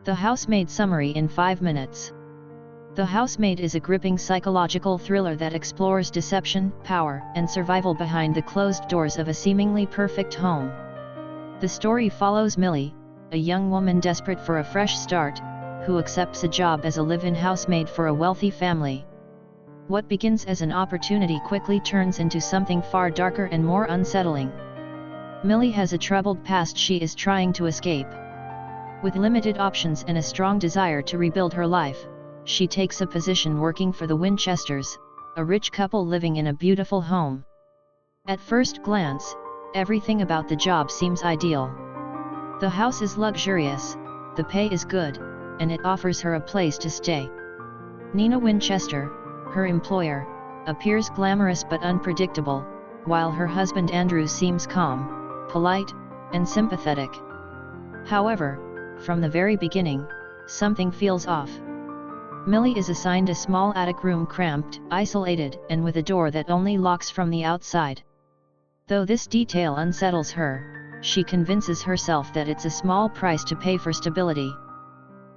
The Housemaid summary in 5 minutes. The Housemaid is a gripping psychological thriller that explores deception, power, and survival behind the closed doors of a seemingly perfect home. The story follows Millie, a young woman desperate for a fresh start, who accepts a job as a live-in housemaid for a wealthy family. What begins as an opportunity quickly turns into something far darker and more unsettling. Millie has a troubled past she is trying to escape. With limited options and a strong desire to rebuild her life, she takes a position working for the Winchesters, a rich couple living in a beautiful home. At first glance, everything about the job seems ideal. The house is luxurious, the pay is good, and it offers her a place to stay. Nina Winchester, her employer, appears glamorous but unpredictable, while her husband Andrew seems calm, polite, and sympathetic. However, from the very beginning, something feels off. Millie is assigned a small attic room cramped, isolated, and with a door that only locks from the outside. Though this detail unsettles her, she convinces herself that it's a small price to pay for stability.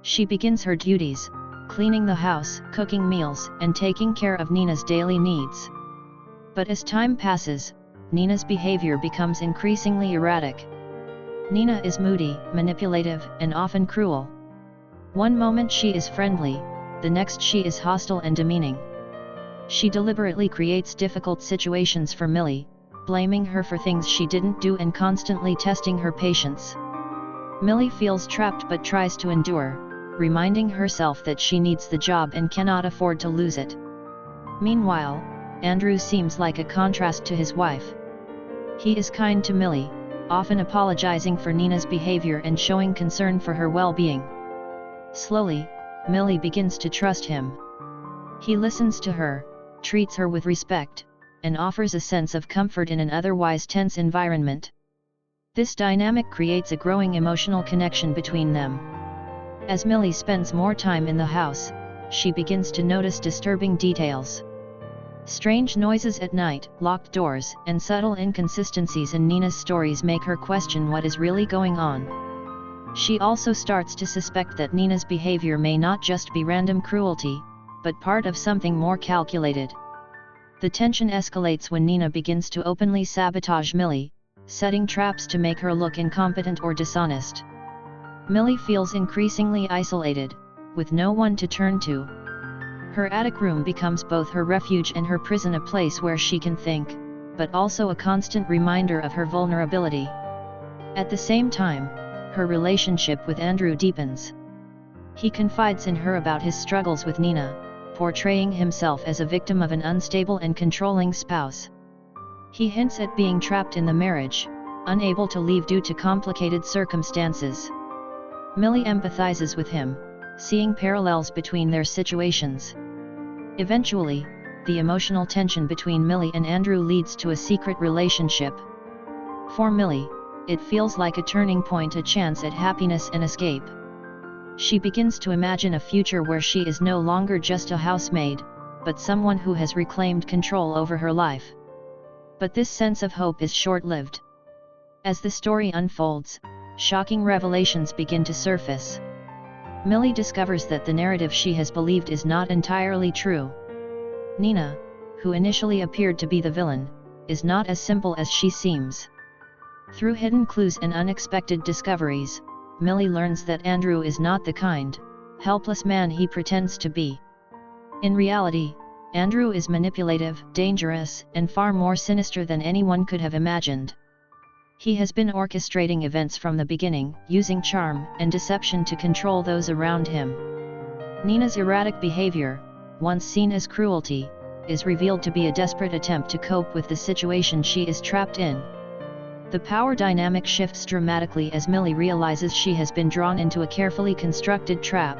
She begins her duties, cleaning the house, cooking meals, and taking care of Nina's daily needs. But as time passes, Nina's behavior becomes increasingly erratic. Nina is moody, manipulative, and often cruel. One moment she is friendly, the next she is hostile and demeaning. She deliberately creates difficult situations for Millie, blaming her for things she didn't do and constantly testing her patience. Millie feels trapped but tries to endure, reminding herself that she needs the job and cannot afford to lose it. Meanwhile, Andrew seems like a contrast to his wife. He is kind to Millie, often apologizing for Nina's behavior and showing concern for her well-being. Slowly, Millie begins to trust him. He listens to her, treats her with respect, and offers a sense of comfort in an otherwise tense environment. This dynamic creates a growing emotional connection between them. As Millie spends more time in the house, she begins to notice disturbing details. Strange noises at night, locked doors, and subtle inconsistencies in Nina's stories make her question what is really going on. She also starts to suspect that Nina's behavior may not just be random cruelty, but part of something more calculated. The tension escalates when Nina begins to openly sabotage Millie, setting traps to make her look incompetent or dishonest. Millie feels increasingly isolated, with no one to turn to. Her attic room becomes both her refuge and her prison, a place where she can think, but also a constant reminder of her vulnerability. At the same time, her relationship with Andrew deepens. He confides in her about his struggles with Nina, portraying himself as a victim of an unstable and controlling spouse. He hints at being trapped in the marriage, unable to leave due to complicated circumstances. Millie empathizes with him, seeing parallels between their situations. Eventually, the emotional tension between Millie and Andrew leads to a secret relationship. For Millie, it feels like a turning point, a chance at happiness and escape. She begins to imagine a future where she is no longer just a housemaid, but someone who has reclaimed control over her life. But this sense of hope is short-lived. As the story unfolds, shocking revelations begin to surface. Millie discovers that the narrative she has believed is not entirely true. Nina, who initially appeared to be the villain, is not as simple as she seems. Through hidden clues and unexpected discoveries, Millie learns that Andrew is not the kind, helpless man he pretends to be. In reality, Andrew is manipulative, dangerous, and far more sinister than anyone could have imagined. He has been orchestrating events from the beginning, using charm and deception to control those around him. Nina's erratic behavior, once seen as cruelty, is revealed to be a desperate attempt to cope with the situation she is trapped in. The power dynamic shifts dramatically as Millie realizes she has been drawn into a carefully constructed trap.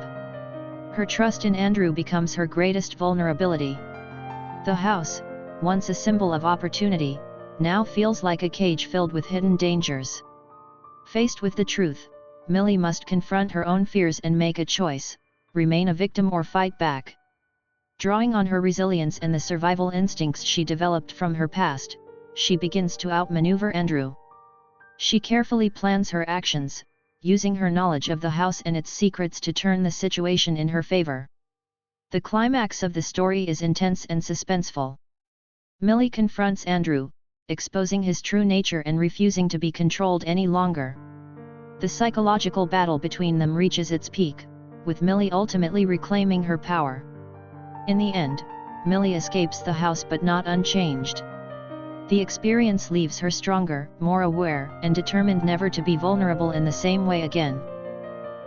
Her trust in Andrew becomes her greatest vulnerability. The house, once a symbol of opportunity, now feels like a cage filled with hidden dangers. Faced with the truth, Millie must confront her own fears and make a choice: remain a victim or fight back. Drawing on her resilience and the survival instincts she developed from her past, she begins to outmaneuver Andrew. She carefully plans her actions, using her knowledge of the house and its secrets to turn the situation in her favor. The climax of the story is intense and suspenseful. Millie confronts Andrew, exposing his true nature and refusing to be controlled any longer. The psychological battle between them reaches its peak, with Millie ultimately reclaiming her power. In the end, Millie escapes the house but not unchanged. The experience leaves her stronger, more aware, and determined never to be vulnerable in the same way again.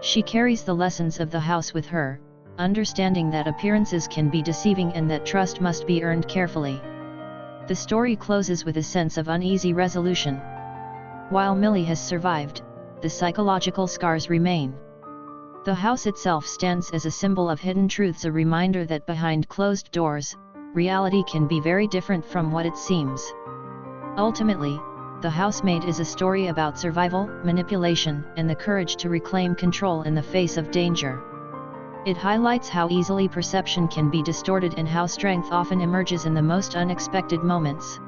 She carries the lessons of the house with her, understanding that appearances can be deceiving and that trust must be earned carefully. The story closes with a sense of uneasy resolution. While Millie has survived, the psychological scars remain. The house itself stands as a symbol of hidden truths, a reminder that behind closed doors, reality can be very different from what it seems. Ultimately, The Housemaid is a story about survival, manipulation, and the courage to reclaim control in the face of danger. It highlights how easily perception can be distorted and how strength often emerges in the most unexpected moments.